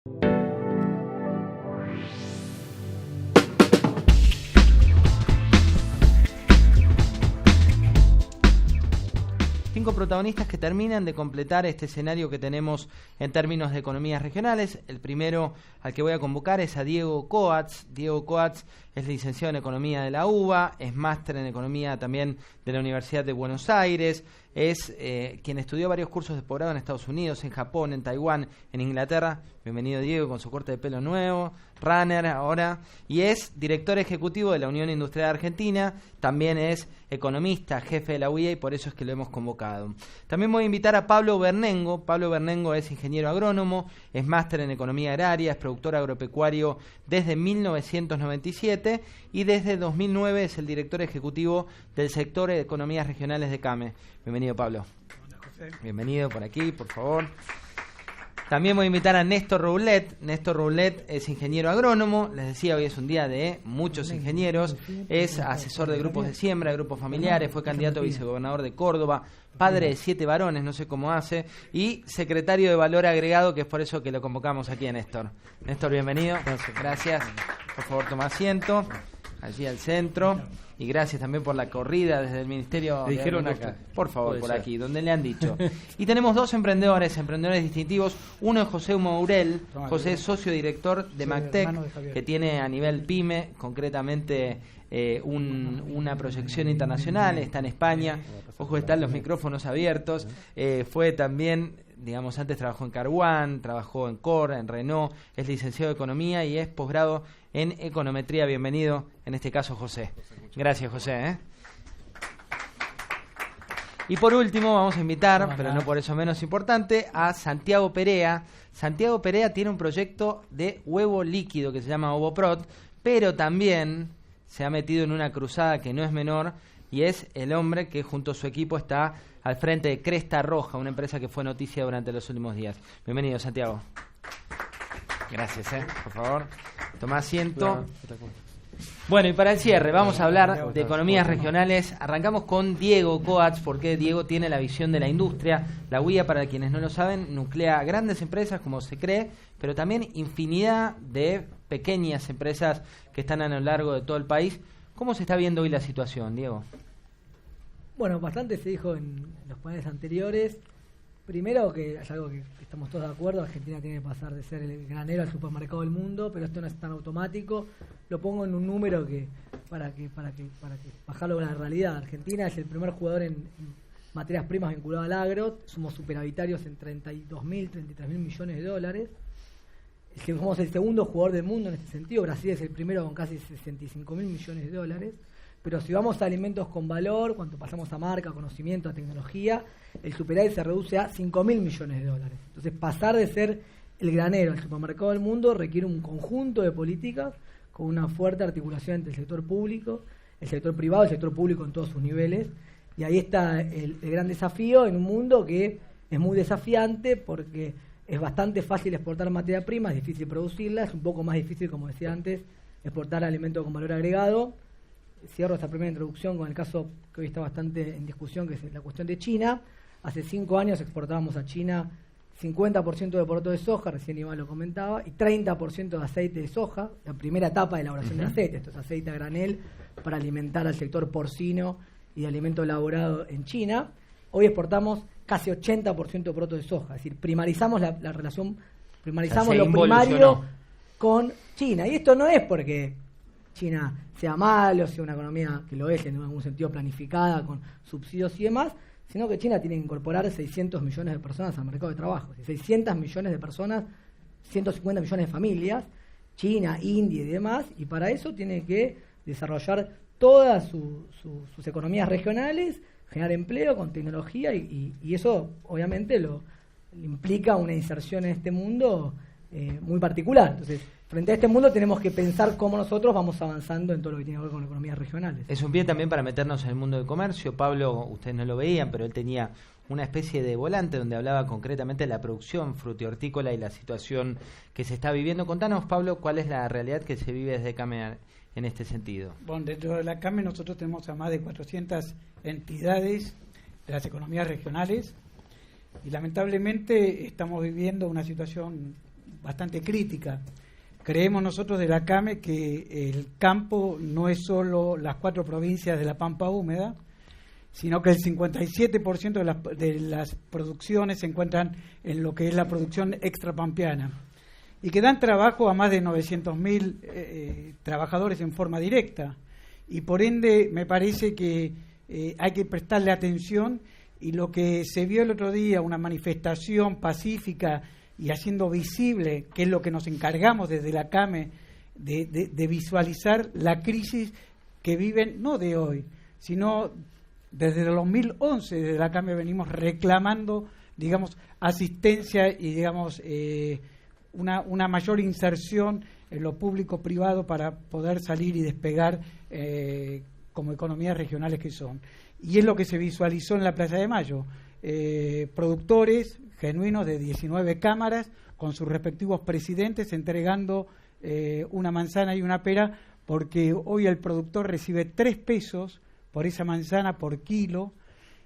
Cinco protagonistas que terminan de completar este escenario que tenemos en términos de economías regionales. El primero al que voy a convocar es a Diego Coats. Diego Coats es licenciado en Economía de la UBA, es máster en Economía también de la Universidad de Buenos Aires, es quien estudió varios cursos de posgrado en Estados Unidos, en Japón, en Taiwán, en Inglaterra. Bienvenido, Diego, con su corte de pelo nuevo, runner ahora, y es director ejecutivo de la Unión Industrial Argentina, también es economista, jefe de la UIA, y por eso es que lo hemos convocado. También voy a invitar a Pablo Bernengo. Pablo Bernengo es ingeniero agrónomo, es máster en Economía Agraria, es productor agropecuario desde 1997 y desde 2009 es el director ejecutivo del sector de Economías Regionales de CAME. Bienvenido, Pablo. Hola, José. Bienvenido por aquí, por favor. También voy a invitar a Néstor Roulette. Néstor Roulette es ingeniero agrónomo. Les decía, hoy es un día de muchos ingenieros. Es asesor de grupos de siembra, de grupos familiares. Fue candidato a vicegobernador de Córdoba. Padre de 7 varones, no sé cómo hace. Y secretario de Valor Agregado, que es por eso que lo convocamos aquí a Néstor. Néstor, bienvenido. Gracias. Por favor, toma asiento. Allí al centro. Y gracias también por la corrida desde el Ministerio. Le dijeron acá. Por favor, por ser. aquí, donde le han dicho. Y tenemos dos emprendedores distintivos. Uno es José Mourel. José es socio director de MacTec, que tiene a nivel PYME, concretamente una proyección internacional. Está en España. Ojo, están los micrófonos abiertos. Fue también, digamos, antes trabajó en Carwan, trabajó en Cor, en Renault. Es licenciado de Economía y es posgrado en Econometría. Bienvenido, en este caso, José. Gracias, José. Y por último vamos a invitar, pero no por eso menos importante, a Santiago Perea. Santiago Perea tiene un proyecto de huevo líquido que se llama Ovoprot, pero también se ha metido en una cruzada que no es menor, y es el hombre que junto a su equipo está al frente de Cresta Roja, una empresa que fue noticia durante los últimos días. Bienvenido, Santiago. Gracias, por favor. Toma asiento. Bueno, y para el cierre vamos a hablar de economías regionales. Arrancamos con Diego Coats, porque Diego tiene la visión de la industria. La UIA, para quienes no lo saben, nuclea grandes empresas, como se cree, pero también infinidad de pequeñas empresas que están a lo largo de todo el país. ¿Cómo se está viendo hoy la situación, Diego? Bueno, bastante se dijo en los paneles anteriores. Primero, que es algo que estamos todos de acuerdo, Argentina tiene que pasar de ser el granero al supermercado del mundo, pero esto no es tan automático. Lo pongo en un número que para que bajarlo a la realidad. Argentina es el primer jugador en materias primas vinculado al agro. Somos superavitarios en 32.000, 33.000 millones de dólares. Somos el segundo jugador del mundo en este sentido. Brasil es el primero con casi 65.000 millones de dólares. Pero si vamos a alimentos con valor, cuando pasamos a marca, conocimiento, a tecnología, el superávit se reduce a 5.000 millones de dólares. Entonces, pasar de ser el granero al supermercado del mundo requiere un conjunto de políticas con una fuerte articulación entre el sector público, el sector privado, el sector público en todos sus niveles. Y ahí está el gran desafío en un mundo que es muy desafiante porque es bastante fácil exportar materia prima, es difícil producirla, es un poco más difícil, como decía antes, exportar alimentos con valor agregado. Cierro esta primera introducción con el caso que hoy está bastante en discusión, que es la cuestión de China. Hace 5 años exportábamos a China 50% de poroto de soja, recién Iván lo comentaba, y 30% de aceite de soja, la primera etapa de elaboración del aceite. Esto es aceite a granel para alimentar al sector porcino y de alimento elaborado en China. Hoy exportamos casi 80% de poroto de soja, es decir, primarizamos la relación, primarizamos lo primario con China. Y esto no es porque China sea malo, sea una economía que lo es en algún sentido planificada con subsidios y demás, sino que China tiene que incorporar 600 millones de personas al mercado de trabajo. 600 millones de personas, 150 millones de familias, China, India y demás, y para eso tiene que desarrollar todas sus economías regionales, generar empleo con tecnología y eso obviamente lo implica una inserción en este mundo muy particular. Entonces, frente a este mundo tenemos que pensar cómo nosotros vamos avanzando en todo lo que tiene que ver con economías regionales. Es un pie también para meternos en el mundo del comercio. Pablo, ustedes no lo veían, pero él tenía una especie de volante donde hablaba concretamente de la producción frutihortícola y la situación que se está viviendo. Contanos, Pablo, cuál es la realidad que se vive desde CAME en este sentido. Bueno, dentro de la CAME nosotros tenemos a más de 400 entidades de las economías regionales y lamentablemente estamos viviendo una situación bastante crítica. Creemos nosotros de la CAME que el campo no es solo las 4 provincias de la Pampa Húmeda, sino que el 57% de las producciones se encuentran en lo que es la producción extrapampeana y que dan trabajo a más de 900.000 trabajadores en forma directa. Y por ende me parece que hay que prestarle atención, y lo que se vio el otro día, una manifestación pacífica y haciendo visible, que es lo que nos encargamos desde la CAME, de visualizar la crisis que viven, no de hoy, sino desde el 2011, desde la CAME venimos reclamando, digamos, asistencia y, digamos, una mayor inserción en lo público-privado para poder salir y despegar como economías regionales que son. Y es lo que se visualizó en la Plaza de Mayo. Productores genuinos de 19 cámaras con sus respectivos presidentes entregando una manzana y una pera, porque hoy el productor recibe 3 pesos por esa manzana por kilo,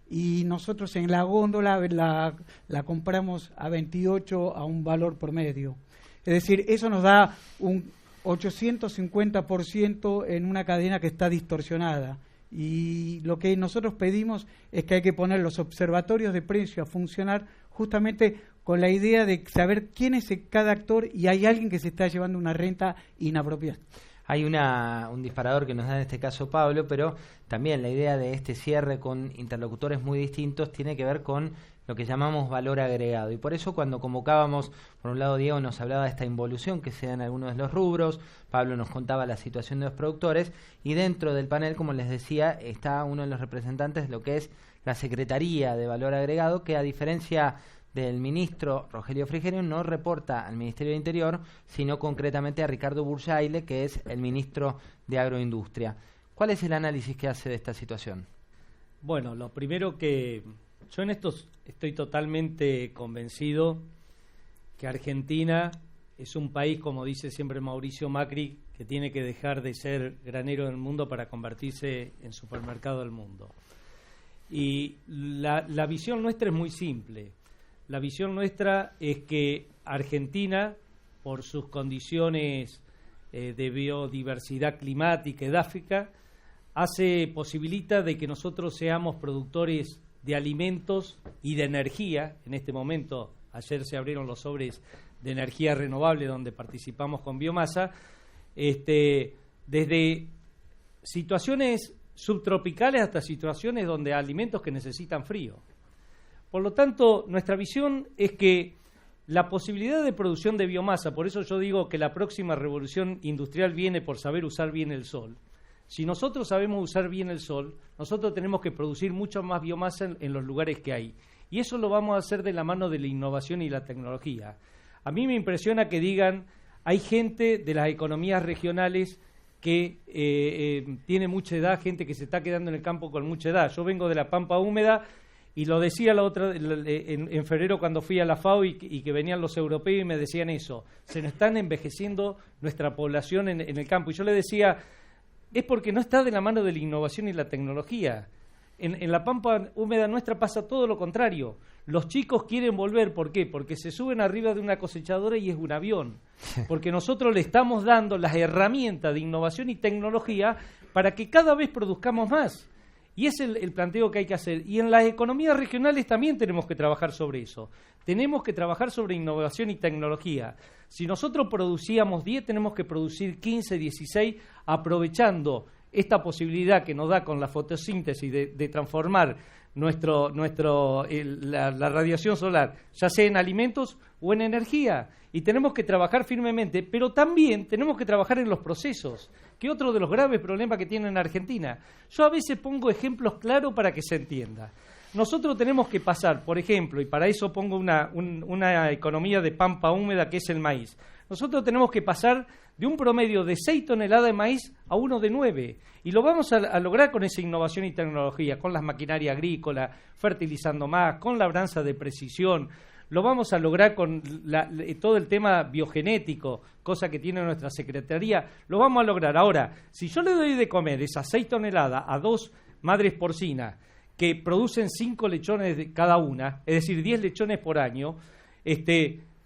y nosotros en la góndola la compramos a 28 a un valor promedio. Es decir, eso nos da un 850% en una cadena que está distorsionada. Y lo que nosotros pedimos es que hay que poner los observatorios de precio a funcionar justamente con la idea de saber quién es cada actor, y hay alguien que se está llevando una renta inapropiada. Hay un disparador que nos da en este caso Pablo, pero también la idea de este cierre con interlocutores muy distintos tiene que ver con lo que llamamos valor agregado. Y por eso cuando convocábamos, por un lado Diego nos hablaba de esta involución que se da en algunos de los rubros, Pablo nos contaba la situación de los productores, y dentro del panel, como les decía, está uno de los representantes de lo que es la Secretaría de Valor Agregado, que a diferencia del ministro Rogelio Frigerio no reporta al Ministerio de Interior, sino concretamente a Ricardo Burjaile, que es el ministro de Agroindustria. ¿Cuál es el análisis que hace de esta situación? Bueno, lo primero que yo en esto estoy totalmente convencido que Argentina es un país, como dice siempre Mauricio Macri, que tiene que dejar de ser granero del mundo para convertirse en supermercado del mundo. Y la visión nuestra es muy simple. La visión nuestra es que Argentina, por sus condiciones de biodiversidad climática, edáfica, posibilita de que nosotros seamos productores de alimentos y de energía. En este momento, ayer se abrieron los sobres de energía renovable donde participamos con biomasa, desde situaciones subtropicales hasta situaciones donde alimentos que necesitan frío. Por lo tanto, nuestra visión es que la posibilidad de producción de biomasa, por eso yo digo que la próxima revolución industrial viene por saber usar bien el sol. Si nosotros sabemos usar bien el sol, nosotros tenemos que producir mucho más biomasa en los lugares que hay. Y eso lo vamos a hacer de la mano de la innovación y la tecnología. A mí me impresiona que digan, hay gente de las economías regionales que tiene mucha edad, gente que se está quedando en el campo con mucha edad. Yo vengo de la Pampa Húmeda, y lo decía en febrero cuando fui a la FAO y que venían los europeos y me decían eso, se nos están envejeciendo nuestra población en el campo. Y yo le decía, es porque no está de la mano de la innovación y la tecnología. En la Pampa Húmeda nuestra pasa todo lo contrario. Los chicos quieren volver, ¿por qué? Porque se suben arriba de una cosechadora y es un avión. Porque nosotros le estamos dando las herramientas de innovación y tecnología para que cada vez produzcamos más. Y es el planteo que hay que hacer. Y en las economías regionales también tenemos que trabajar sobre eso. Tenemos que trabajar sobre innovación y tecnología. Si nosotros producíamos 10, tenemos que producir 15, 16, aprovechando esta posibilidad que nos da con la fotosíntesis de transformar la radiación solar, ya sea en alimentos o en energía. Y tenemos que trabajar firmemente, pero también tenemos que trabajar en los procesos, que otro de los graves problemas que tiene en Argentina. Yo a veces pongo ejemplos claros para que se entienda. Nosotros tenemos que pasar, por ejemplo, y para eso pongo una economía de pampa húmeda que es el maíz. Nosotros tenemos que pasar de un promedio de 6 toneladas de maíz a uno de 9. Y lo vamos a lograr con esa innovación y tecnología, con las maquinarias agrícolas, fertilizando más, con labranza de precisión. Lo vamos a lograr con todo el tema biogenético, cosa que tiene nuestra Secretaría. Lo vamos a lograr. Ahora, si yo le doy de comer esas 6 toneladas a 2 madres porcinas que producen 5 lechones cada una, es decir, 10 lechones por año,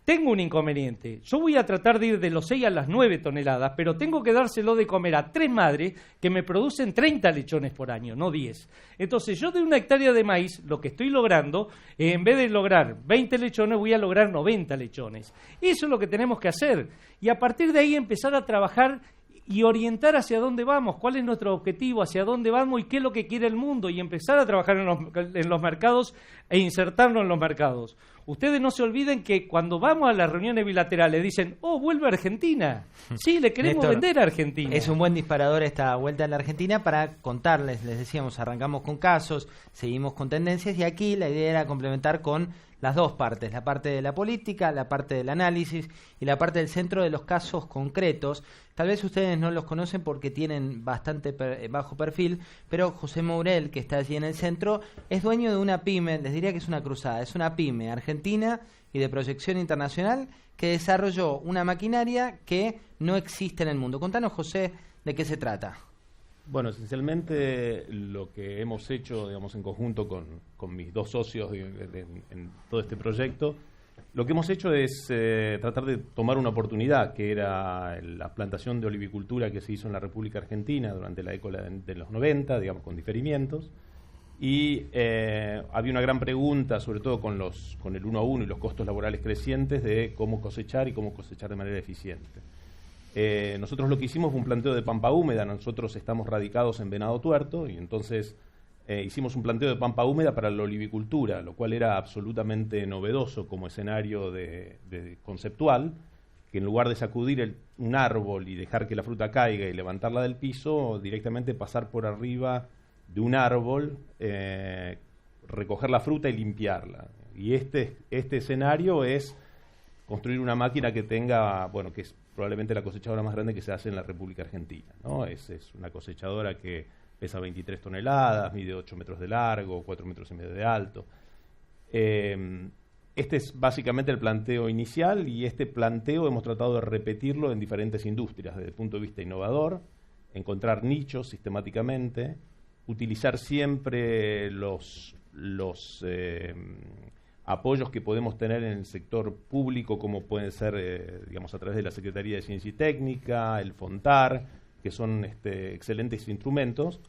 tengo un inconveniente. Yo voy a tratar de ir de los 6 a las 9 toneladas, pero tengo que dárselo de comer a 3 madres que me producen 30 lechones por año, no 10. Entonces, yo de una hectárea de maíz, lo que estoy logrando, en vez de lograr 20 lechones, voy a lograr 90 lechones. Eso es lo que tenemos que hacer. Y a partir de ahí empezar a trabajar y orientar hacia dónde vamos, cuál es nuestro objetivo, hacia dónde vamos y qué es lo que quiere el mundo, y empezar a trabajar en los mercados e insertarnos en los mercados. Ustedes no se olviden que cuando vamos a las reuniones bilaterales dicen, oh, vuelve a Argentina. Sí, le queremos Néstor, vender a Argentina. Es un buen disparador esta vuelta a la Argentina para contarles, les decíamos, arrancamos con casos, seguimos con tendencias, y aquí la idea era complementar con las dos partes, la parte de la política, la parte del análisis y la parte del centro de los casos concretos. Tal vez ustedes no los conocen porque tienen bastante bajo perfil, pero José Mourel, que está allí en el centro, es dueño de una pyme, les diría que es una cruzada, es una pyme argentina y de proyección internacional que desarrolló una maquinaria que no existe en el mundo. Contanos, José, ¿de qué se trata? Bueno, esencialmente lo que hemos hecho, digamos, en conjunto con mis dos socios en todo este proyecto, lo que hemos hecho es tratar de tomar una oportunidad, que era la plantación de olivicultura que se hizo en la República Argentina durante la década de los 90, digamos, con diferimientos, y había una gran pregunta, sobre todo con el 1 a 1 y los costos laborales crecientes, de cómo cosechar y cómo cosechar de manera eficiente. Nosotros lo que hicimos fue un planteo de pampa húmeda. Nosotros estamos radicados en Venado Tuerto y entonces hicimos un planteo de pampa húmeda para la olivicultura, lo cual era absolutamente novedoso como escenario de conceptual, que en lugar de sacudir un árbol y dejar que la fruta caiga y levantarla del piso, directamente pasar por arriba de un árbol, recoger la fruta y limpiarla. Y este escenario es construir una máquina que tenga, bueno, que es probablemente la cosechadora más grande que se hace en la República Argentina, ¿no? Es una cosechadora que pesa 23 toneladas, mide 8 metros de largo, 4 metros y medio de alto. Este es básicamente el planteo inicial, y este planteo hemos tratado de repetirlo en diferentes industrias, desde el punto de vista innovador, encontrar nichos sistemáticamente, utilizar siempre los apoyos que podemos tener en el sector público, como pueden ser, digamos, a través de la Secretaría de Ciencia y Técnica, el FONTAR, que son excelentes instrumentos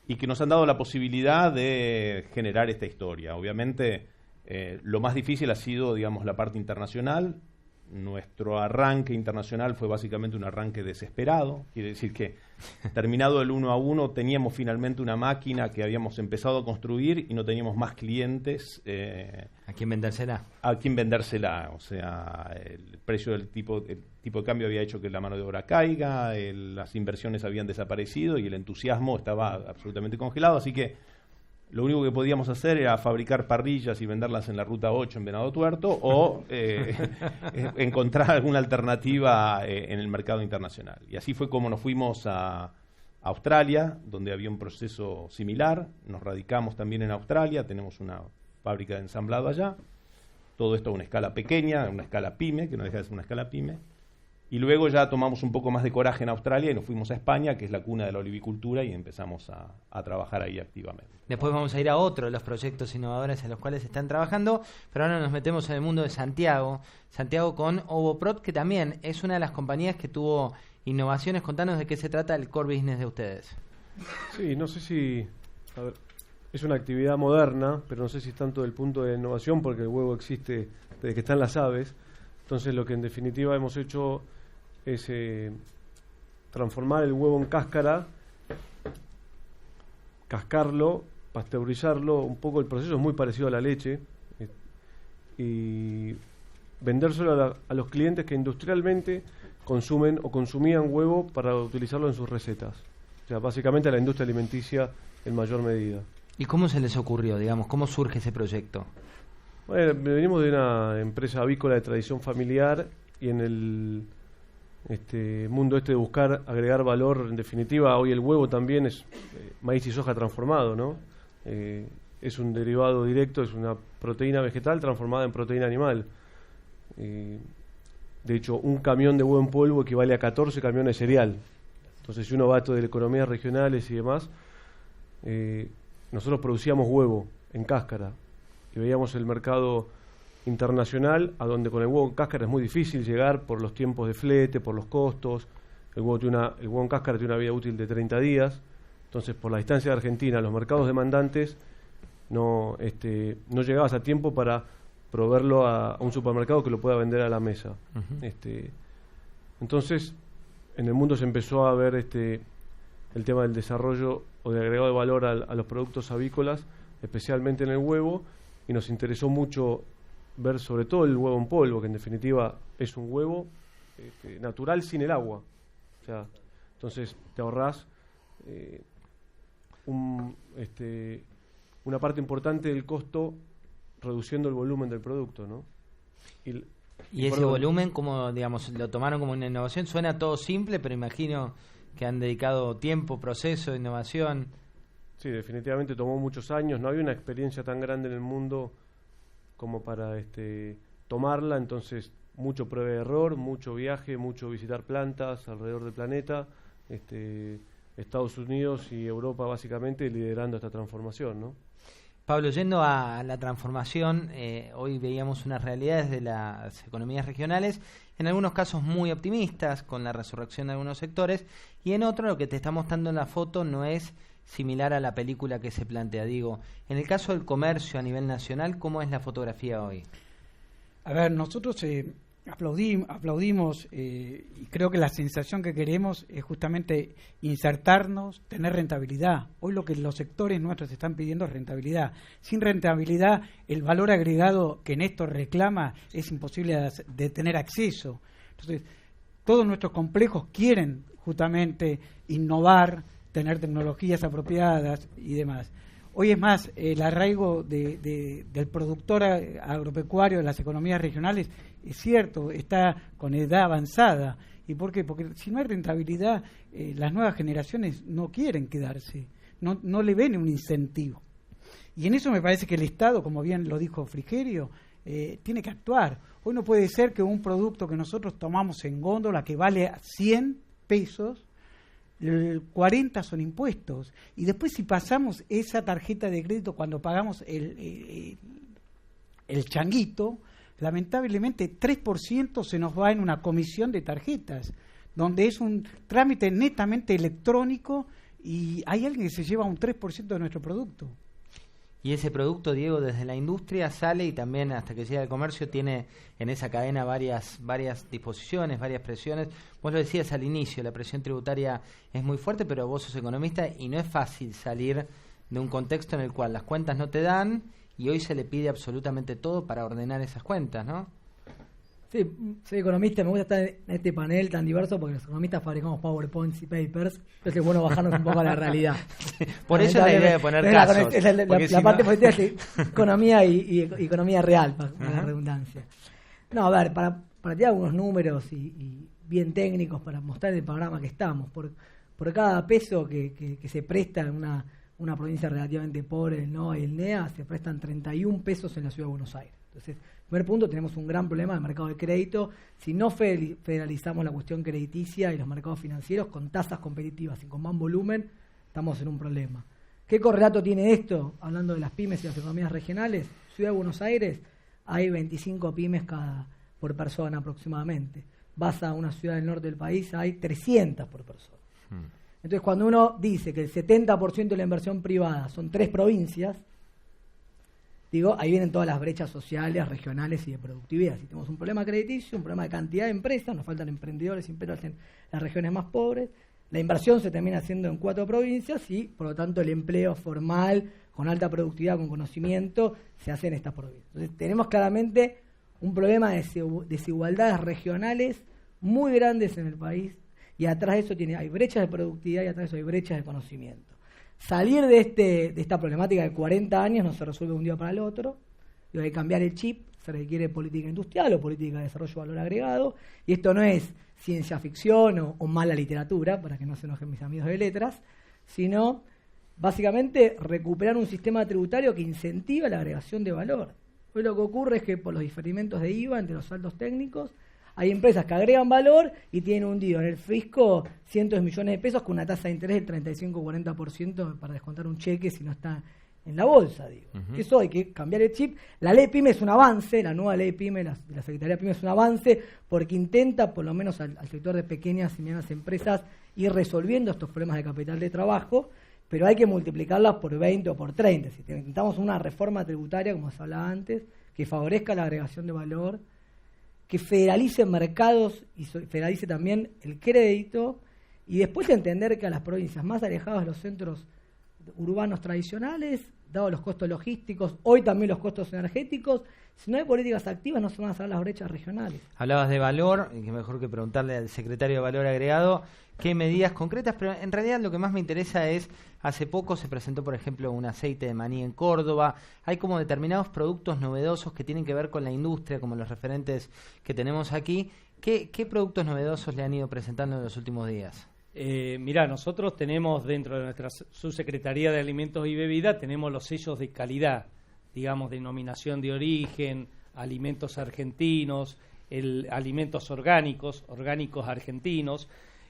y que nos han dado la posibilidad de generar esta historia. Obviamente, lo más difícil ha sido, digamos, la parte internacional. Nuestro arranque internacional fue básicamente un arranque desesperado. Quiere decir que, terminado el 1 a 1, teníamos finalmente una máquina que habíamos empezado a construir y no teníamos más clientes. ¿A quién vendérsela? A quién vendérsela. O sea, el precio del tipo de cambio había hecho que la mano de obra caiga, las inversiones habían desaparecido y el entusiasmo estaba absolutamente congelado. Así que lo único que podíamos hacer era fabricar parrillas y venderlas en la Ruta 8 en Venado Tuerto, o encontrar alguna alternativa en el mercado internacional. Y así fue como nos fuimos a Australia, donde había un proceso similar. Nos radicamos también en Australia, tenemos una fábrica de ensamblado allá. Todo esto a una escala pequeña, una escala pyme, que no deja de ser una escala pyme. Y luego ya tomamos un poco más de coraje en Australia y nos fuimos a España, que es la cuna de la olivicultura, y empezamos a trabajar ahí activamente. Después vamos a ir a otro de los proyectos innovadores en los cuales están trabajando, pero ahora nos metemos en el mundo de Santiago. Santiago con Ovoprod, que también es una de las compañías que tuvo innovaciones. Contanos de qué se trata el core business de ustedes. Sí, no sé si... A ver, es una actividad moderna, pero no sé si es tanto del punto de innovación, porque el huevo existe desde que están las aves. Entonces, lo que en definitiva hemos hecho es transformar el huevo en cáscara, cascarlo, pasteurizarlo. Un poco el proceso es muy parecido a la leche, y vendérselo a los clientes que industrialmente consumen o consumían huevo para utilizarlo en sus recetas. O sea, básicamente a la industria alimenticia en mayor medida. ¿Y cómo se les ocurrió, digamos? ¿Cómo surge ese proyecto? Bueno, venimos de una empresa avícola de tradición familiar, y en el mundo de buscar agregar valor, en definitiva, hoy el huevo también es maíz y soja transformado, ¿no? Es un derivado directo, es una proteína vegetal transformada en proteína animal. De hecho, un camión de huevo en polvo equivale a 14 camiones de cereal. Entonces, si uno va a esto de economías regionales y demás, nosotros producíamos huevo en cáscara y veíamos el mercado internacional, a donde con el huevo en cáscara es muy difícil llegar por los tiempos de flete, por los costos. El huevo en cáscara tiene una vida útil de 30 días. Entonces, por la distancia de Argentina, los mercados demandantes, no llegabas a tiempo para proveerlo a un supermercado que lo pueda vender a la mesa. Uh-huh. Entonces, en el mundo se empezó a ver el tema del desarrollo o de agregado de valor a los productos avícolas, especialmente en el huevo, y nos interesó mucho ver sobre todo el huevo en polvo, que en definitiva es un huevo natural sin el agua. O sea, entonces te ahorrás una parte importante del costo reduciendo el volumen del producto, ¿no? Y ese volumen, como digamos, lo tomaron como una innovación, suena todo simple, pero imagino que han dedicado tiempo, proceso, innovación. Sí, definitivamente tomó muchos años, no había una experiencia tan grande en el mundo como para tomarla, entonces mucho prueba y error, mucho viaje, mucho visitar plantas alrededor del planeta, Estados Unidos y Europa básicamente liderando esta transformación, ¿no? Pablo, yendo a la transformación, hoy veíamos unas realidades de las economías regionales, en algunos casos muy optimistas, con la resurrección de algunos sectores, y en otros lo que te está mostrando en la foto no es similar a la película que se plantea. Digo, en el caso del comercio a nivel nacional, ¿cómo es la fotografía hoy? A ver, nosotros aplaudimos y creo que la sensación que queremos es justamente insertarnos, tener rentabilidad. Hoy lo que los sectores nuestros están pidiendo es rentabilidad. Sin rentabilidad, el valor agregado que Néstor reclama es imposible de tener acceso. Entonces, todos nuestros complejos quieren justamente innovar, tener tecnologías apropiadas y demás. Hoy es más, el arraigo del productor agropecuario de las economías regionales, es cierto, está con edad avanzada. ¿Y por qué? Porque si no hay rentabilidad, las nuevas generaciones no quieren quedarse, no le ven un incentivo. Y en eso me parece que el Estado, como bien lo dijo Frigerio, tiene que actuar. Hoy no puede ser que un producto que nosotros tomamos en góndola que vale 100 pesos, 40 son impuestos, y después si pasamos esa tarjeta de crédito cuando pagamos el changuito, lamentablemente 3% se nos va en una comisión de tarjetas, donde es un trámite netamente electrónico y hay alguien que se lleva un 3% de nuestro producto. Y ese producto, Diego, desde la industria sale y también hasta que llega al comercio tiene en esa cadena varias disposiciones, varias presiones. Vos lo decías al inicio, la presión tributaria es muy fuerte, pero vos sos economista y no es fácil salir de un contexto en el cual las cuentas no te dan y hoy se le pide absolutamente todo para ordenar esas cuentas, ¿no? Sí, soy economista, me gusta estar en este panel tan diverso porque los economistas fabricamos PowerPoints y papers, entonces es bueno bajarnos un poco a la realidad. Por eso es la idea de poner casos. La parte positiva es economía y economía real, para la redundancia. No, a ver, para tirar algunos números y bien técnicos para mostrar el panorama que estamos, por cada peso que se presta en una provincia relativamente pobre, el NOA y el NEA, se prestan 31 pesos en la ciudad de Buenos Aires. Entonces, primer punto, tenemos un gran problema del mercado de crédito. Si no federalizamos la cuestión crediticia y los mercados financieros con tasas competitivas y con más volumen, estamos en un problema. ¿Qué correlato tiene esto? Hablando de las pymes y las economías regionales, Ciudad de Buenos Aires hay 25 pymes por persona aproximadamente. Vas a una ciudad del norte del país, hay 300 por persona. Entonces, cuando uno dice que el 70% de la inversión privada son 3 provincias, digo, ahí vienen todas las brechas sociales, regionales y de productividad. Si tenemos un problema crediticio, un problema de cantidad de empresas, nos faltan emprendedores y empresas en las regiones más pobres, la inversión se termina haciendo en 4 provincias y, por lo tanto, el empleo formal, con alta productividad, con conocimiento, se hace en estas provincias. Entonces, tenemos claramente un problema de desigualdades regionales muy grandes en el país y atrás de eso hay brechas de productividad y atrás de eso hay brechas de conocimiento. Salir de esta problemática de 40 años no se resuelve de un día para el otro. Hay que cambiar el chip, se requiere política industrial o política de desarrollo de valor agregado. Y esto no es ciencia ficción o mala literatura, para que no se enojen mis amigos de letras, sino básicamente recuperar un sistema tributario que incentiva la agregación de valor. Hoy lo que ocurre es que por los diferimentos de IVA entre los saldos técnicos, hay empresas que agregan valor y tienen hundido en el fisco cientos de millones de pesos con una tasa de interés del 35-40% para descontar un cheque si no está en la bolsa, digo. Eso hay que cambiar el chip. La ley PYME es un avance, la nueva ley PYME, la Secretaría PYME es un avance, porque intenta, por lo menos al sector de pequeñas y medianas empresas, ir resolviendo estos problemas de capital de trabajo, pero hay que multiplicarlas por 20 o por 30. Si necesitamos una reforma tributaria, como se hablaba antes, que favorezca la agregación de valor, que federalice mercados y federalice también el crédito, y después entender que a las provincias más alejadas de los centros urbanos tradicionales, dado los costos logísticos, hoy también los costos energéticos, si no hay políticas activas no se van a cerrar las brechas regionales. Hablabas de valor, y que mejor que preguntarle al secretario de Valor Agregado qué medidas concretas, pero en realidad lo que más me interesa es, hace poco se presentó, por ejemplo, un aceite de maní en Córdoba, hay como determinados productos novedosos que tienen que ver con la industria, como los referentes que tenemos aquí. ¿Qué productos novedosos le han ido presentando en los últimos días? Mirá, nosotros tenemos dentro de nuestra subsecretaría de Alimentos y Bebidas, tenemos los sellos de calidad, digamos, denominación de origen, alimentos argentinos, alimentos orgánicos argentinos,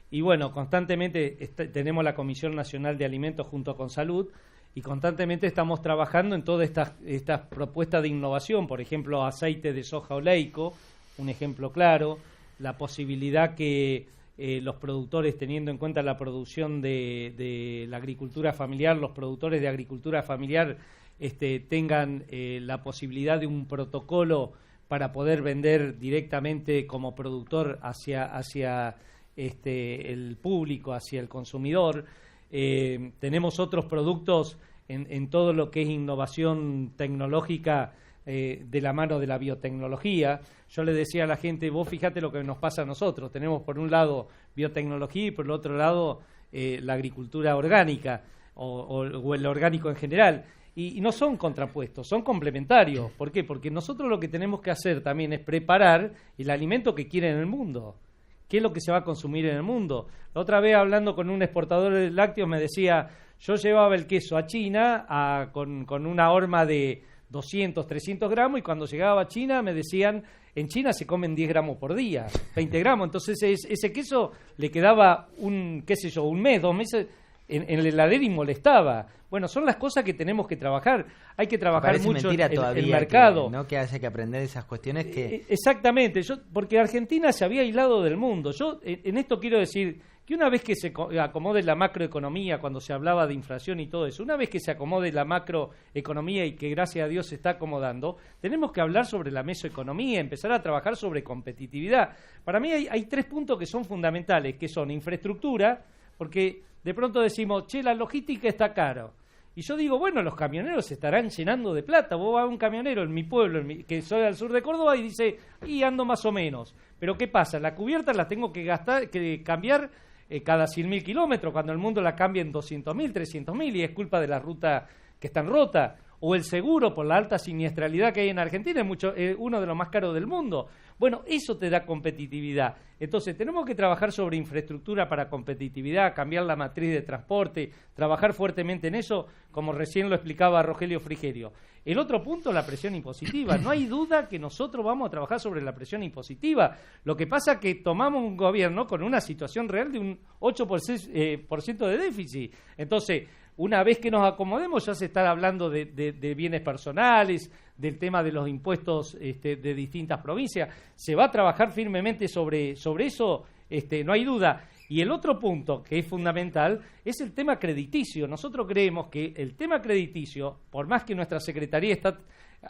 y bueno, constantemente tenemos la Comisión Nacional de Alimentos junto con Salud, y constantemente estamos trabajando en todas estas propuestas de innovación, por ejemplo, aceite de soja oleico, un ejemplo claro, la posibilidad que los productores, teniendo en cuenta la producción de la agricultura familiar, los productores de agricultura familiar tengan la posibilidad de un protocolo para poder vender directamente como productor hacia el público, hacia el consumidor. Tenemos otros productos en todo lo que es innovación tecnológica de la mano de la biotecnología. Yo le decía a la gente, vos fíjate lo que nos pasa a nosotros, tenemos por un lado biotecnología y por el otro lado la agricultura orgánica o el orgánico en general, y no son contrapuestos, son complementarios. ¿Por qué? Porque nosotros lo que tenemos que hacer también es preparar el alimento que quiere en el mundo. ¿Qué es lo que se va a consumir en el mundo? La otra vez, hablando con un exportador de lácteos, me decía, yo llevaba el queso a China con una horma de 200, 300 gramos, y cuando llegaba a China me decían, en China se comen 10 gramos por día, 20 gramos, entonces ese queso le quedaba un mes, 2 meses en el heladero y molestaba. Bueno, son las cosas que tenemos que trabajar. Hay que trabajar mucho el mercado. Que haya que aprender esas cuestiones que... Exactamente, porque Argentina se había aislado del mundo. Yo en esto quiero decir que una vez que se acomode la macroeconomía, cuando se hablaba de inflación y todo eso, una vez que se acomode la macroeconomía y que gracias a Dios se está acomodando, tenemos que hablar sobre la mesoeconomía, empezar a trabajar sobre competitividad. Para mí hay 3 puntos que son fundamentales, que son infraestructura, porque de pronto decimos, la logística está caro. Y yo digo, bueno, los camioneros se estarán llenando de plata. Vos vas a un camionero en mi pueblo, que soy al sur de Córdoba, y dice, y ando más o menos. Pero ¿qué pasa? Las cubiertas las tengo que cambiar cada 100.000 kilómetros, cuando el mundo la cambia en 200.000, 300.000, y es culpa de la ruta que están rota. O el seguro, por la alta siniestralidad que hay en Argentina, es uno de los más caros del mundo. Bueno, eso te da competitividad. Entonces, tenemos que trabajar sobre infraestructura para competitividad, cambiar la matriz de transporte, trabajar fuertemente en eso, como recién lo explicaba Rogelio Frigerio. El otro punto, la presión impositiva. No hay duda que nosotros vamos a trabajar sobre la presión impositiva. Lo que pasa es que tomamos un gobierno con una situación real de un 8% de déficit. Entonces, una vez que nos acomodemos, ya se está hablando de bienes personales, del tema de los impuestos de distintas provincias. Se va a trabajar firmemente sobre eso, no hay duda. Y el otro punto, que es fundamental, es el tema crediticio. Nosotros creemos que el tema crediticio, por más que nuestra Secretaría está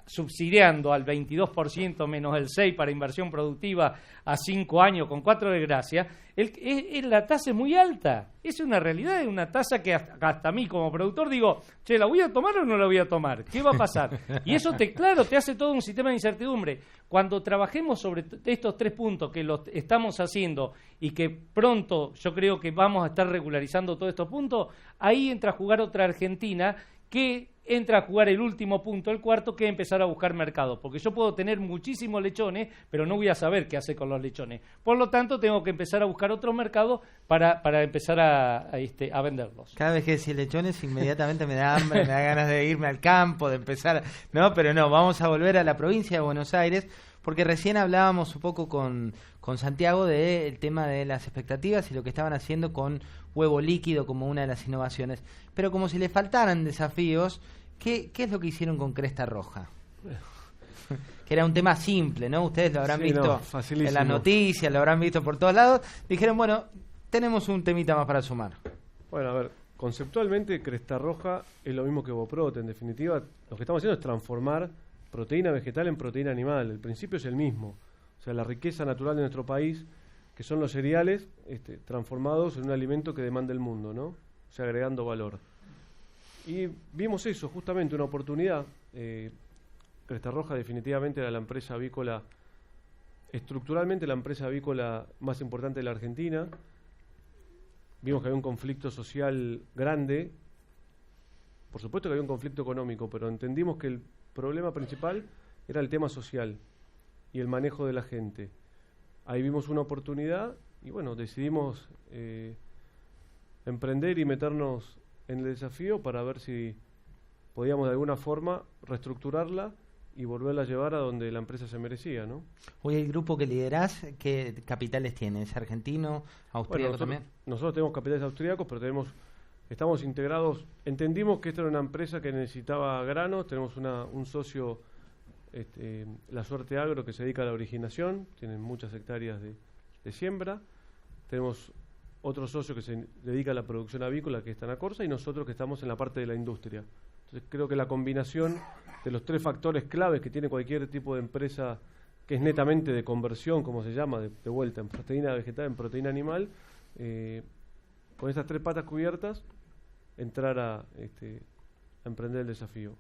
subsidiando al 22% menos el 6% para inversión productiva a 5 años con 4 de gracia, la tasa es muy alta. Es una realidad, es una tasa que hasta mí como productor digo, ¿la voy a tomar o no la voy a tomar? ¿Qué va a pasar? Y eso te hace todo un sistema de incertidumbre. Cuando trabajemos sobre estos 3 puntos que los estamos haciendo y que pronto yo creo que vamos a estar regularizando todos estos puntos, ahí entra a jugar otra Argentina que entra a jugar el último punto, el cuarto, que es empezar a buscar mercado, porque yo puedo tener muchísimos lechones, pero no voy a saber qué hacer con los lechones. Por lo tanto, tengo que empezar a buscar otro mercado para empezar a venderlos. Cada vez que decís lechones, inmediatamente me da hambre, me da ganas de irme al campo, de empezar... No, pero no, vamos a volver a la provincia de Buenos Aires, porque recién hablábamos un poco con Santiago del tema de las expectativas y lo que estaban haciendo con huevo líquido como una de las innovaciones. Pero como si le faltaran desafíos ¿qué es lo que hicieron con Cresta Roja? Que era un tema simple, ¿no? Ustedes lo habrán visto en las noticias, lo habrán visto por todos lados. Dijeron, bueno, tenemos un temita más para sumar. Bueno, a ver, conceptualmente Cresta Roja es lo mismo que Boprot. En definitiva, lo que estamos haciendo es transformar proteína vegetal en proteína animal. El principio es el mismo. O sea, la riqueza natural de nuestro país, que son los cereales, transformados en un alimento que demanda el mundo, ¿no? O sea, agregando valor. Y vimos eso, justamente una oportunidad. Cresta Roja definitivamente era la empresa avícola, estructuralmente la empresa avícola más importante de la Argentina. Vimos que había un conflicto social grande, por supuesto que había un conflicto económico, pero entendimos que el problema principal era el tema social y el manejo de la gente. Ahí vimos una oportunidad y bueno, decidimos emprender y meternos en el desafío para ver si podíamos de alguna forma reestructurarla y volverla a llevar a donde la empresa se merecía, ¿no? Hoy el grupo que liderás, ¿qué capitales tiene? ¿Es argentino, austríaco también? Nosotros tenemos capitales austríacos, pero estamos integrados. Entendimos que esta era una empresa que necesitaba granos. Tenemos un socio, La Suerte Agro, que se dedica a la originación. Tienen muchas hectáreas de siembra. Tenemos otro socio que se dedica a la producción avícola, que es Tanacorsa, y nosotros que estamos en la parte de la industria. Entonces creo que la combinación de los tres factores claves que tiene cualquier tipo de empresa que es netamente de conversión, como se llama, de vuelta, en proteína vegetal, en proteína animal, con estas tres patas cubiertas, entrar a emprender el desafío.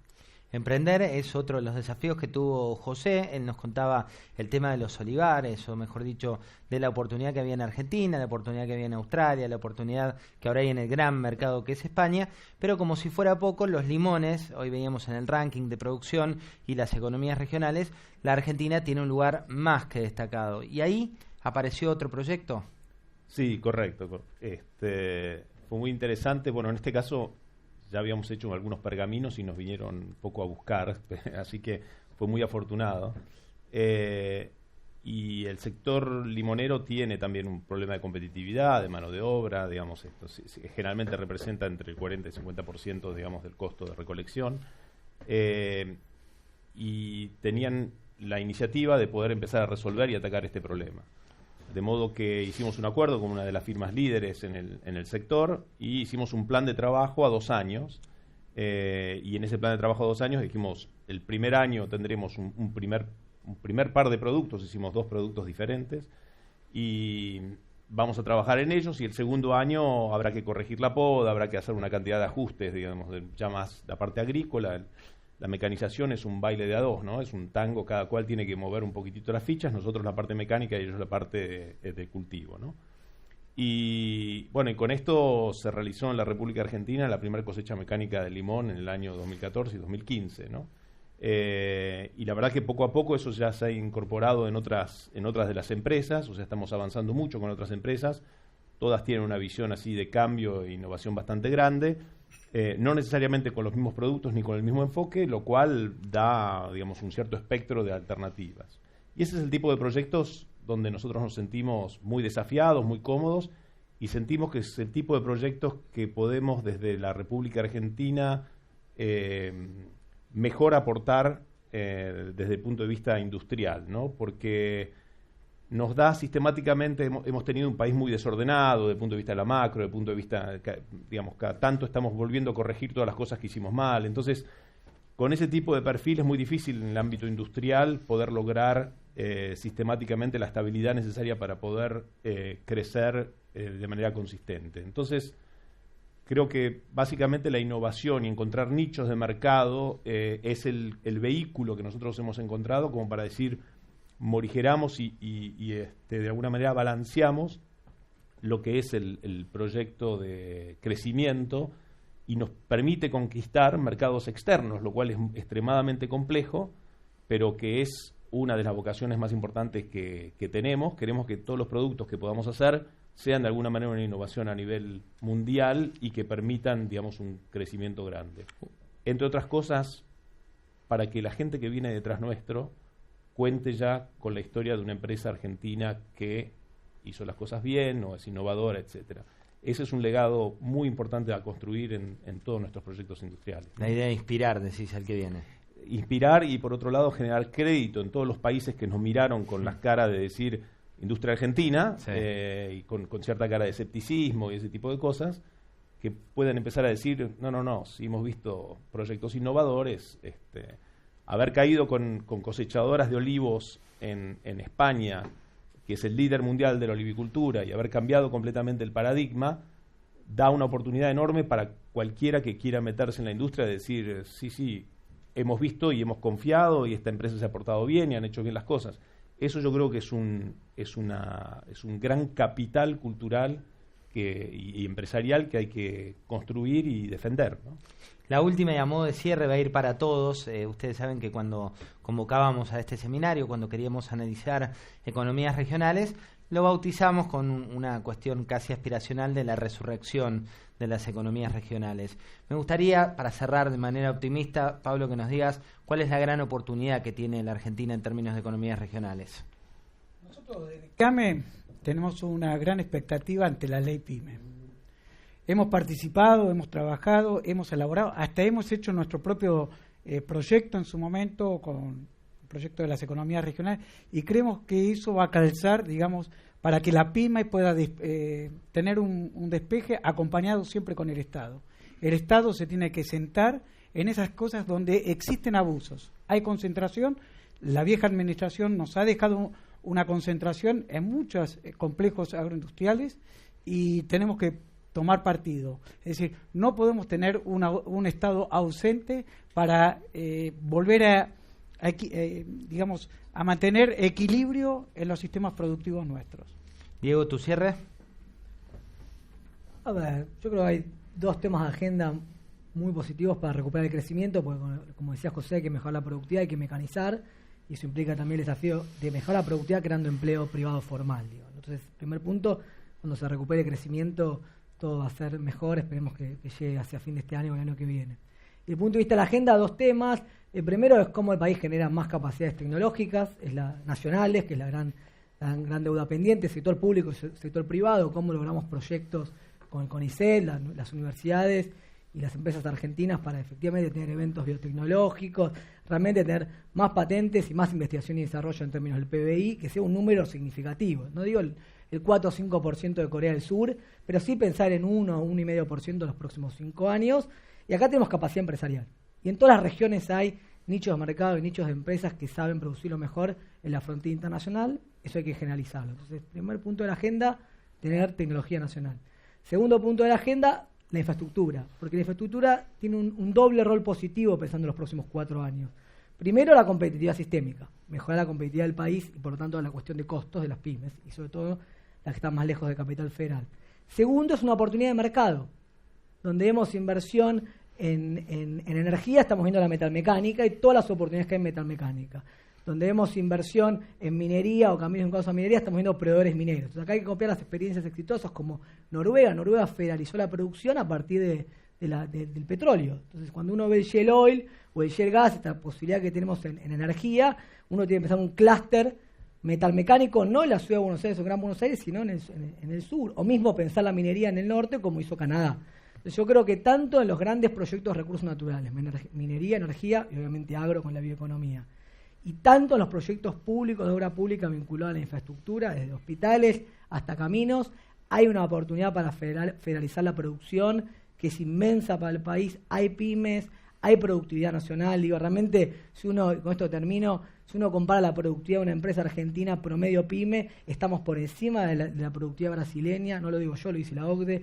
Emprender es otro de los desafíos que tuvo José. Él nos contaba el tema de los olivares, o mejor dicho, de la oportunidad que había en Argentina, la oportunidad que había en Australia, la oportunidad que ahora hay en el gran mercado que es España. Pero como si fuera poco, los limones, hoy veíamos en el ranking de producción y las economías regionales, la Argentina tiene un lugar más que destacado. ¿Y ahí apareció otro proyecto? Sí, correcto. Fue muy interesante. Bueno, en este caso ya habíamos hecho algunos pergaminos y nos vinieron un poco a buscar, así que fue muy afortunado. Y el sector limonero tiene también un problema de competitividad, de mano de obra, digamos, generalmente representa entre el 40 y 50%, digamos, del costo de recolección. Y tenían la iniciativa de poder empezar a resolver y atacar este problema. De modo que hicimos un acuerdo con una de las firmas líderes en el sector y hicimos un plan de trabajo a 2 años. Y en ese plan de trabajo a 2 años dijimos, el primer año tendremos un primer par de productos, hicimos 2 productos diferentes y vamos a trabajar en ellos, y el segundo año habrá que corregir la poda, habrá que hacer una cantidad de ajustes, digamos, ya más la parte agrícola. La mecanización es un baile de a 2, ¿no? Es un tango, cada cual tiene que mover un poquitito las fichas, nosotros la parte mecánica y ellos la parte de cultivo, ¿no? Y bueno, y con esto se realizó en la República Argentina la primera cosecha mecánica de limón en el año 2014 y 2015, ¿no? Y la verdad que poco a poco eso ya se ha incorporado en otras de las empresas, o sea, estamos avanzando mucho con otras empresas, todas tienen una visión así de cambio e innovación bastante grande. No necesariamente con los mismos productos ni con el mismo enfoque, lo cual da, digamos, un cierto espectro de alternativas. Y ese es el tipo de proyectos donde nosotros nos sentimos muy desafiados, muy cómodos, y sentimos que es el tipo de proyectos que podemos desde la República Argentina mejor aportar desde el punto de vista industrial, ¿no? Porque nos da sistemáticamente, hemos tenido un país muy desordenado desde el punto de vista de la macro, desde el punto de vista, digamos, cada tanto estamos volviendo a corregir todas las cosas que hicimos mal. Entonces, con ese tipo de perfil es muy difícil en el ámbito industrial poder lograr sistemáticamente la estabilidad necesaria para poder crecer de manera consistente. Entonces, creo que básicamente la innovación y encontrar nichos de mercado es el vehículo que nosotros hemos encontrado como para decir, morigeramos y de alguna manera balanceamos lo que es el proyecto de crecimiento y nos permite conquistar mercados externos, lo cual es extremadamente complejo, pero que es una de las vocaciones más importantes que tenemos. Queremos que todos los productos que podamos hacer sean de alguna manera una innovación a nivel mundial y que permitan, digamos, un crecimiento grande. Entre otras cosas, para que la gente que viene detrás nuestro cuente ya con la historia de una empresa argentina que hizo las cosas bien o es innovadora, etcétera. ese es un legado muy importante a construir en todos nuestros proyectos industriales. La idea de inspirar, decís, al que viene. Inspirar y, por otro lado, generar crédito en todos los países que nos miraron con las caras de decir industria argentina, sí, y con cierta cara de escepticismo y ese tipo de cosas, que puedan empezar a decir, no, si hemos visto proyectos innovadores, haber caído con cosechadoras de olivos en España, que es el líder mundial de la olivicultura, y haber cambiado completamente el paradigma, da una oportunidad enorme para cualquiera que quiera meterse en la industria, de decir, sí, hemos visto y hemos confiado, y esta empresa se ha portado bien y han hecho bien las cosas. Eso yo creo que es un gran capital cultural y empresarial que hay que construir y defender, ¿no? La última, y a modo de cierre, va a ir para todos. Ustedes saben que cuando convocábamos a este seminario, cuando queríamos analizar economías regionales, lo bautizamos con una cuestión casi aspiracional de la resurrección de las economías regionales. Me gustaría, para cerrar de manera optimista, Pablo, que nos digas cuál es la gran oportunidad que tiene la Argentina en términos de economías regionales. Nosotros desde CAME tenemos una gran expectativa ante la ley PYME. Hemos participado, hemos trabajado, hemos elaborado, hasta hemos hecho nuestro propio proyecto en su momento con el proyecto de las economías regionales, y creemos que eso va a calzar, digamos, para que la PYME pueda tener un despeje acompañado siempre con el Estado. El Estado se tiene que sentar en esas cosas donde existen abusos. Hay concentración, la vieja administración nos ha dejado una concentración en muchos complejos agroindustriales y tenemos que tomar partido. Es decir, no podemos tener un Estado ausente para volver a mantener equilibrio en los sistemas productivos nuestros. Diego, ¿tu cierre? A ver, yo creo que hay dos temas de agenda muy positivos para recuperar el crecimiento, porque como decía José, hay que mejorar la productividad, hay que mecanizar, y eso implica también el desafío de mejorar la productividad creando empleo privado formal. Entonces, primer punto, cuando se recupere el crecimiento, todo va a ser mejor, esperemos que llegue hacia fin de este año o el año que viene. Y desde el punto de vista de la agenda, dos temas. El primero es cómo el país genera más capacidades tecnológicas, nacionales, que es la gran deuda pendiente, sector público y sector privado, cómo logramos proyectos con el CONICET, las universidades y las empresas argentinas para efectivamente tener eventos biotecnológicos, realmente tener más patentes y más investigación y desarrollo en términos del PBI, que sea un número significativo. No digo el 4 o 5% de Corea del Sur, pero sí pensar en 1 o 1,5% en los próximos 5 años. Y acá tenemos capacidad empresarial. Y en todas las regiones hay nichos de mercado y nichos de empresas que saben producirlo mejor en la frontera internacional. Eso hay que generalizarlo. Entonces, primer punto de la agenda, tener tecnología nacional. Segundo punto de la agenda, la infraestructura. Porque la infraestructura tiene un doble rol positivo pensando en los próximos 4 años. Primero, la competitividad sistémica. Mejorar la competitividad del país y, por lo tanto, la cuestión de costos de las pymes. Y, sobre todo, las que están más lejos de capital federal. Segundo, es una oportunidad de mercado, donde vemos inversión en energía, estamos viendo la metalmecánica y todas las oportunidades que hay en metalmecánica. Donde vemos inversión en minería o caminos vinculados a minería, estamos viendo proveedores mineros. Entonces, acá hay que copiar las experiencias exitosas como Noruega. Noruega federalizó la producción a partir del petróleo. Entonces, cuando uno ve el shale oil o el shale gas, esta posibilidad que tenemos en energía, uno tiene que empezar un clúster metalmecánico, no en la ciudad de Buenos Aires o Gran Buenos Aires, sino en el sur, o mismo pensar la minería en el norte como hizo Canadá. Entonces yo creo que tanto en los grandes proyectos de recursos naturales, minería, energía y obviamente agro con la bioeconomía, y tanto en los proyectos públicos de obra pública vinculados a la infraestructura, desde hospitales hasta caminos, hay una oportunidad para federalizar la producción que es inmensa para el país. Hay pymes, hay productividad nacional. Digo, realmente, con esto termino, si uno compara la productividad de una empresa argentina promedio pyme, estamos por encima de la productividad brasileña. No lo digo yo, lo dice la OCDE.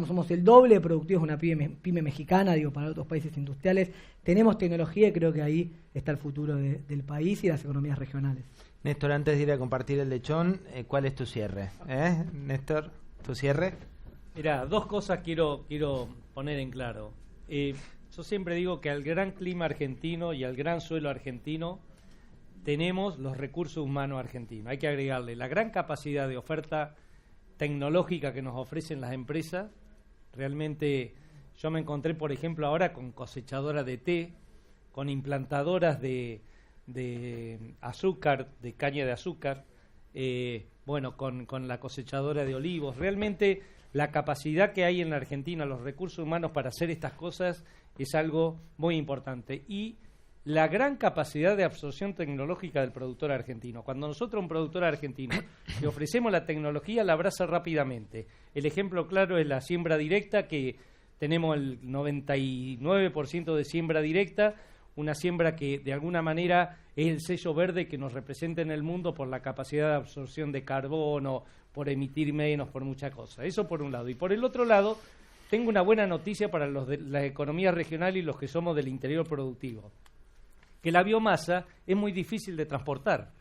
Somos el doble de productivos de una pyme mexicana, digo, para otros países industriales. Tenemos tecnología y creo que ahí está el futuro del país y de las economías regionales. Néstor, antes de ir a compartir el lechón, ¿cuál es tu cierre? Néstor, ¿tu cierre? Mira, dos cosas quiero poner en claro. Yo siempre digo que al gran clima argentino y al gran suelo argentino tenemos los recursos humanos argentinos. Hay que agregarle la gran capacidad de oferta tecnológica que nos ofrecen las empresas. Realmente yo me encontré, por ejemplo, ahora con cosechadoras de té, con implantadoras de azúcar, de caña de azúcar, con la cosechadora de olivos. Realmente la capacidad que hay en la Argentina, los recursos humanos para hacer estas cosas es algo muy importante. Y la gran capacidad de absorción tecnológica del productor argentino. Cuando nosotros, un productor argentino, le ofrecemos la tecnología, la abraza rápidamente. El ejemplo claro es la siembra directa, que tenemos el 99% de siembra directa, una siembra que de alguna manera es el sello verde que nos representa en el mundo por la capacidad de absorción de carbono, por emitir menos, por muchas cosas. Eso por un lado. Y por el otro lado, tengo una buena noticia para los de la economía regional y los que somos del interior productivo. Que la biomasa es muy difícil de transportar.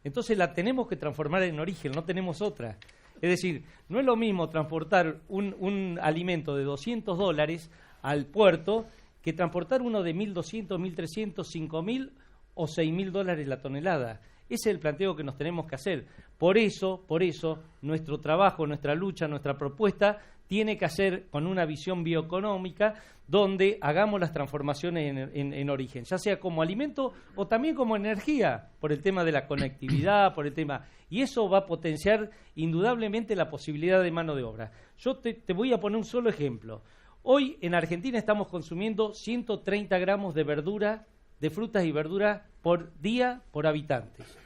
Entonces la tenemos que transformar en origen, no tenemos otra. Es decir, no es lo mismo transportar un alimento de $200 al puerto que transportar uno de $1.200, $1.300, $5.000 o $6.000 la tonelada. Ese es el planteo que nos tenemos que hacer. Por eso, nuestro trabajo, nuestra lucha, nuestra propuesta tiene que hacer con una visión bioeconómica donde hagamos las transformaciones en origen, ya sea como alimento o también como energía, por el tema de la conectividad, por el tema... Y eso va a potenciar indudablemente la posibilidad de mano de obra. Yo te voy a poner un solo ejemplo. Hoy en Argentina estamos consumiendo 130 gramos de verdura, de frutas y verduras por día por habitantes.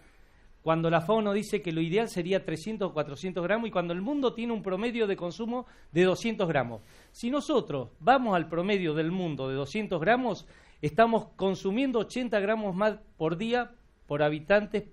Cuando la FAO nos dice que lo ideal sería 300 o 400 gramos y cuando el mundo tiene un promedio de consumo de 200 gramos. Si nosotros vamos al promedio del mundo de 200 gramos, estamos consumiendo 80 gramos más por día por habitantes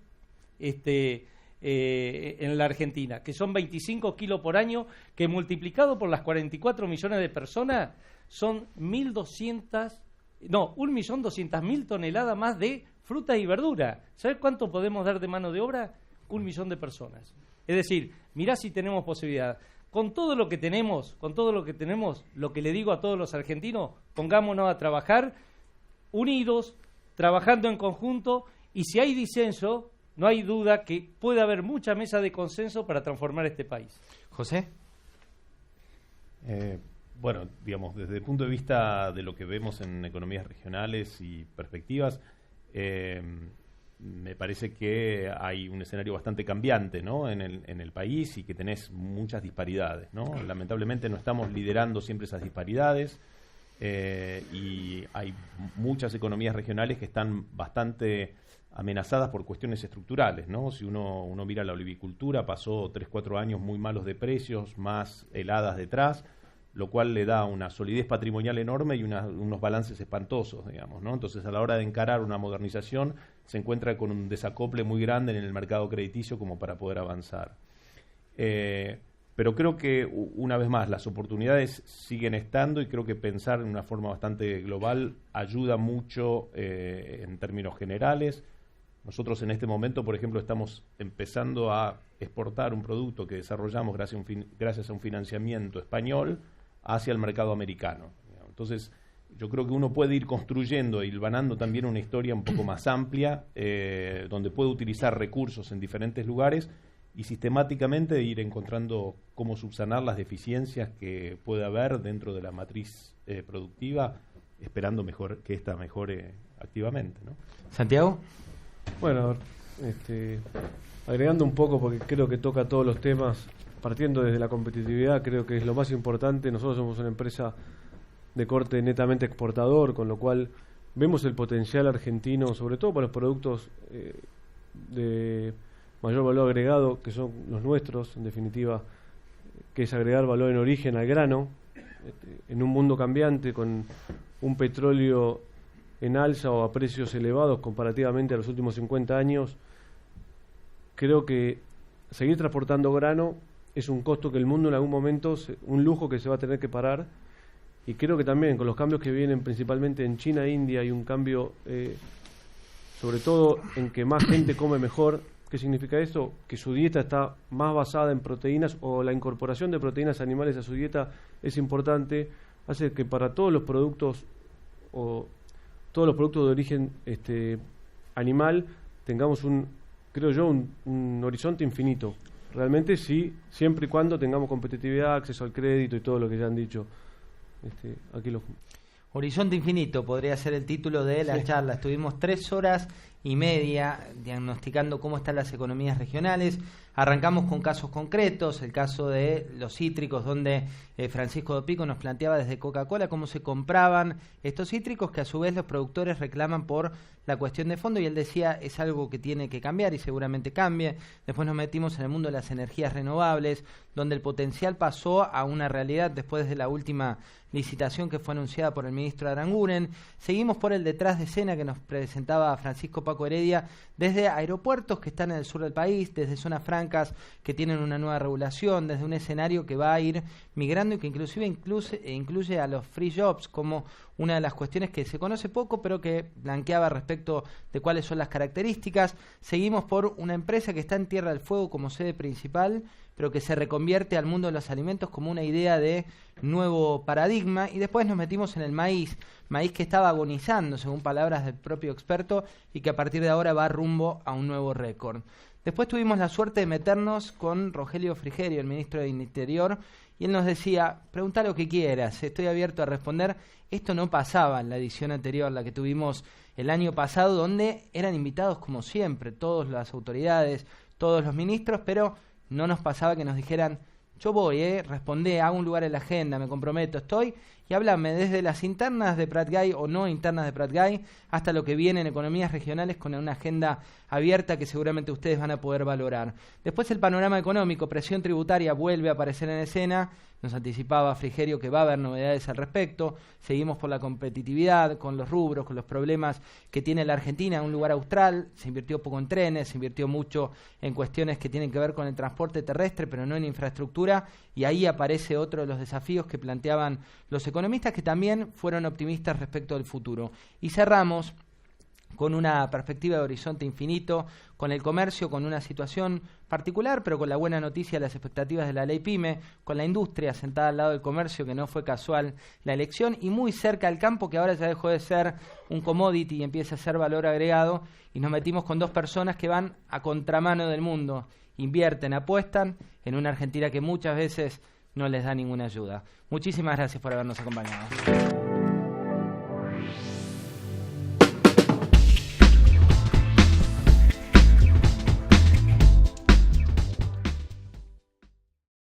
en la Argentina, que son 25 kilos por año, que multiplicado por las 44 millones de personas son 1.200.000 toneladas más de frutas y verduras. ¿Sabes cuánto podemos dar de mano de obra? 1 millón de personas. Es decir, mirá si tenemos posibilidad. Con todo lo que tenemos, lo que le digo a todos los argentinos, pongámonos a trabajar unidos, trabajando en conjunto, y si hay disenso, no hay duda que puede haber mucha mesa de consenso para transformar este país. José. Bueno, digamos, desde el punto de vista de lo que vemos en economías regionales y perspectivas, me parece que hay un escenario bastante cambiante, ¿no?, en el país, y que tenés muchas disparidades, ¿no? Lamentablemente no estamos liderando siempre esas disparidades, y hay muchas economías regionales que están bastante amenazadas por cuestiones estructurales, ¿no? Si uno mira la olivicultura, pasó 3-4 años muy malos de precios, más heladas detrás, lo cual le da una solidez patrimonial enorme y unos balances espantosos, digamos, ¿no? Entonces, a la hora de encarar una modernización, se encuentra con un desacople muy grande en el mercado crediticio como para poder avanzar. Pero creo que, una vez más, las oportunidades siguen estando, y creo que pensar en una forma bastante global ayuda mucho en términos generales. Nosotros en este momento, por ejemplo, estamos empezando a exportar un producto que desarrollamos gracias a un financiamiento español hacia el mercado americano. Entonces, yo creo que uno puede ir construyendo e hilvanando también una historia un poco más amplia, donde puede utilizar recursos en diferentes lugares y sistemáticamente ir encontrando cómo subsanar las deficiencias que puede haber dentro de la matriz productiva, esperando que esta mejore activamente, ¿no? Santiago. Bueno, agregando un poco, porque creo que toca todos los temas, partiendo desde la competitividad, creo que es lo más importante. Nosotros somos una empresa de corte netamente exportador, con lo cual vemos el potencial argentino, sobre todo para los productos de mayor valor agregado, que son los nuestros, en definitiva, que es agregar valor en origen al grano, en un mundo cambiante, con un petróleo en alza o a precios elevados comparativamente a los últimos 50 años. Creo que seguir transportando grano es un costo que el mundo en algún momento, un lujo que se va a tener que parar, y creo que también con los cambios que vienen principalmente en China e India hay un cambio sobre todo en que más gente come mejor. ¿Qué significa eso? Que su dieta está más basada en proteínas, o la incorporación de proteínas animales a su dieta es importante, hace que para todos los productos de origen animal tengamos creo yo, un horizonte infinito. Realmente sí, siempre y cuando tengamos competitividad, acceso al crédito y todo lo que ya han dicho. Aquí Horizonte infinito podría ser el título de la charla. Estuvimos 3 horas y media diagnosticando cómo están las economías regionales. Arrancamos con casos concretos, el caso de los cítricos, donde Francisco Dopico nos planteaba desde Coca-Cola cómo se compraban estos cítricos, que a su vez los productores reclaman por la cuestión de fondo, y él decía es algo que tiene que cambiar y seguramente cambie. Después nos metimos en el mundo de las energías renovables, donde el potencial pasó a una realidad después de la última licitación que fue anunciada por el ministro Aranguren. Seguimos por el detrás de escena que nos presentaba Francisco Paco Heredia, desde aeropuertos que están en el sur del país, desde zonas francas que tienen una nueva regulación, desde un escenario que va a ir migrando y que inclusive incluye a los free jobs como una de las cuestiones que se conoce poco, pero que blanqueaba respecto de cuáles son las características. Seguimos por una empresa que está en Tierra del Fuego como sede principal, pero que se reconvierte al mundo de los alimentos como una idea de nuevo paradigma. Y después nos metimos en el maíz que estaba agonizando, según palabras del propio experto, y que a partir de ahora va rumbo a un nuevo récord. Después tuvimos la suerte de meternos con Rogelio Frigerio, el ministro del Interior, y él nos decía, preguntá lo que quieras, estoy abierto a responder. Esto no pasaba en la edición anterior, la que tuvimos el año pasado, donde eran invitados como siempre, todas las autoridades, todos los ministros, pero no nos pasaba que nos dijeran, yo voy, respondé, hago un lugar en la agenda, me comprometo, estoy, y háblame desde las internas de Pratgay o no internas de Pratgay hasta lo que viene en economías regionales con una agenda abierta que seguramente ustedes van a poder valorar. Después el panorama económico, presión tributaria vuelve a aparecer en escena, nos anticipaba Frigerio que va a haber novedades al respecto. Seguimos por la competitividad, con los rubros, con los problemas que tiene la Argentina, un lugar austral. Se invirtió poco en trenes, se invirtió mucho en cuestiones que tienen que ver con el transporte terrestre, pero no en infraestructura, y ahí aparece otro de los desafíos que planteaban los economistas, que también fueron optimistas respecto del futuro. Y cerramos con una perspectiva de horizonte infinito, con el comercio, con una situación particular, pero con la buena noticia de las expectativas de la ley PYME, con la industria sentada al lado del comercio, que no fue casual la elección, y muy cerca al campo, que ahora ya dejó de ser un commodity y empieza a ser valor agregado, y nos metimos con dos personas que van a contramano del mundo, invierten, apuestan en una Argentina que muchas veces no les da ninguna ayuda. Muchísimas gracias por habernos acompañado.